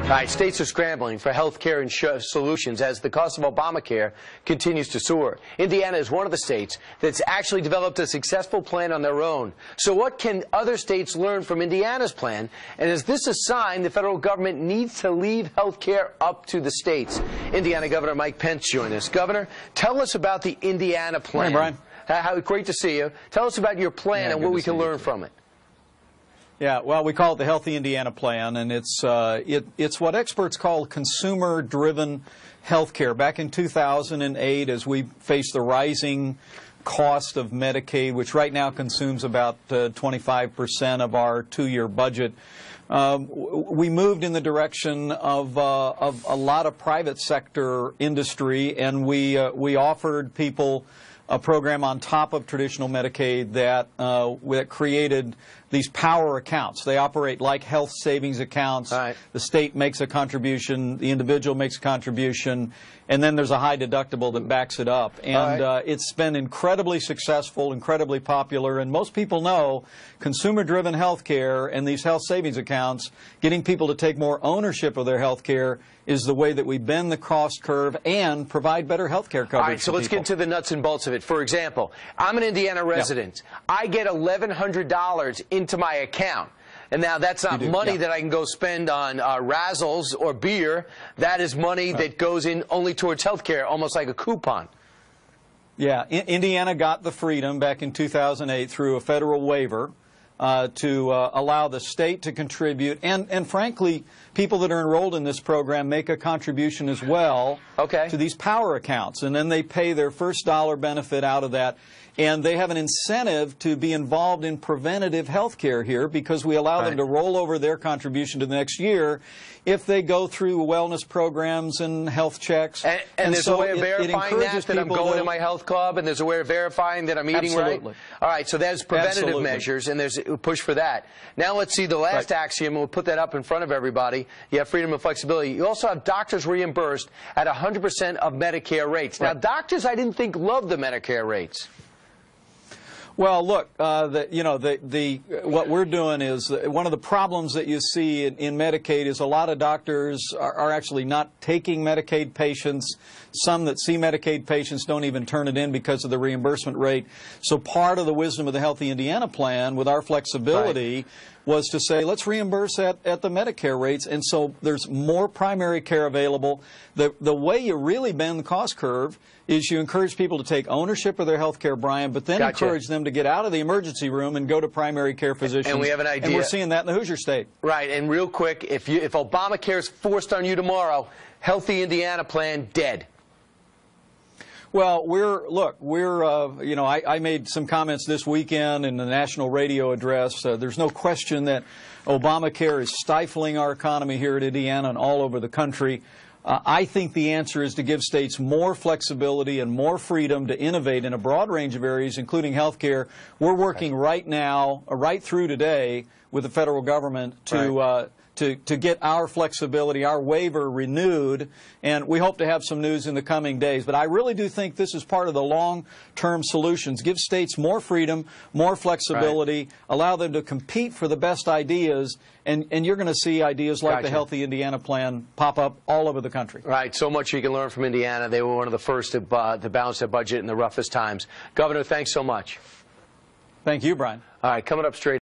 All right, states are scrambling for health care solutions as the cost of Obamacare continues to soar. Indiana is one of the states that's actually developed a successful plan on their own. So what can other states learn from Indiana's plan? And is this a sign the federal government needs to leave health care up to the states? Indiana Governor Mike Pence joined us. Governor, tell us about the Indiana plan. Hey, Brian. Great to see you. Tell us about your plan and what we can learn from it. Yeah, well, we call it the Healthy Indiana Plan, and it's what experts call consumer-driven health care. Back in 2008, as we faced the rising cost of Medicaid, which right now consumes about 25% of our two-year budget, we moved in the direction of a lot of private sector industry, and we offered people a program on top of traditional Medicaid that created these power accounts. They operate like health savings accounts. Right. The state makes a contribution, the individual makes a contribution, and then there's a high deductible that backs it up. And it's been incredibly successful, incredibly popular, and most people know consumer-driven health care and these health savings accounts, getting people to take more ownership of their health care, is the way that we bend the cost curve and provide better health care coverage. All right, so let's get into the nuts and bolts of it. For example, I'm an Indiana resident. Yep. I get $1,100 into my account. And now that's not money that I can go spend on Razzles or beer. That is money that goes in only towards health care, almost like a coupon. Yeah, Indiana got the freedom back in 2008 through a federal waiver to allow the state to contribute, and frankly, people that are enrolled in this program make a contribution as well to these power accounts, and then they pay their first dollar benefit out of that. And they have an incentive to be involved in preventative health care here because we allow them to roll over their contribution to the next year if they go through wellness programs and health checks. And there's a way of verifying that I'm going to my health club, and there's a way of verifying that I'm eating right? All right, so there's preventative measures, and there's a push for that. Now let's see the last axiom, and we'll put that up in front of everybody. You have freedom and flexibility. You also have doctors reimbursed at 100% of Medicare rates. Now, doctors, I didn't think loved the Medicare rates. Well, look, what we're doing is one of the problems that you see in Medicaid is a lot of doctors are actually not taking Medicaid patients. Some that see Medicaid patients don't even turn it in because of the reimbursement rate. So part of the wisdom of the Healthy Indiana Plan with our flexibility was to say, let's reimburse at the Medicare rates, and so there's more primary care available. The way you really bend the cost curve is you encourage people to take ownership of their health care, Brian, but then encourage them to get out of the emergency room and go to primary care physicians. And we have an idea. And we're seeing that in the Hoosier State. Right, and real quick, if Obamacare is forced on you tomorrow, Healthy Indiana Plan dead. Well, I made some comments this weekend in the national radio address. There's no question that Obamacare is stifling our economy here at Indiana and all over the country. I think the answer is to give states more flexibility and more freedom to innovate in a broad range of areas, including health care. We're working right now, right through today, with the federal government to get our flexibility, our waiver renewed, and we hope to have some news in the coming days. But I really do think this is part of the long-term solutions. Give states more freedom, more flexibility, allow them to compete for the best ideas, and you're going to see ideas like the Healthy Indiana Plan pop up all over the country. Right, so much you can learn from Indiana. They were one of the first to balance their budget in the roughest times. Governor, thanks so much. Thank you, Brian. All right, coming up straight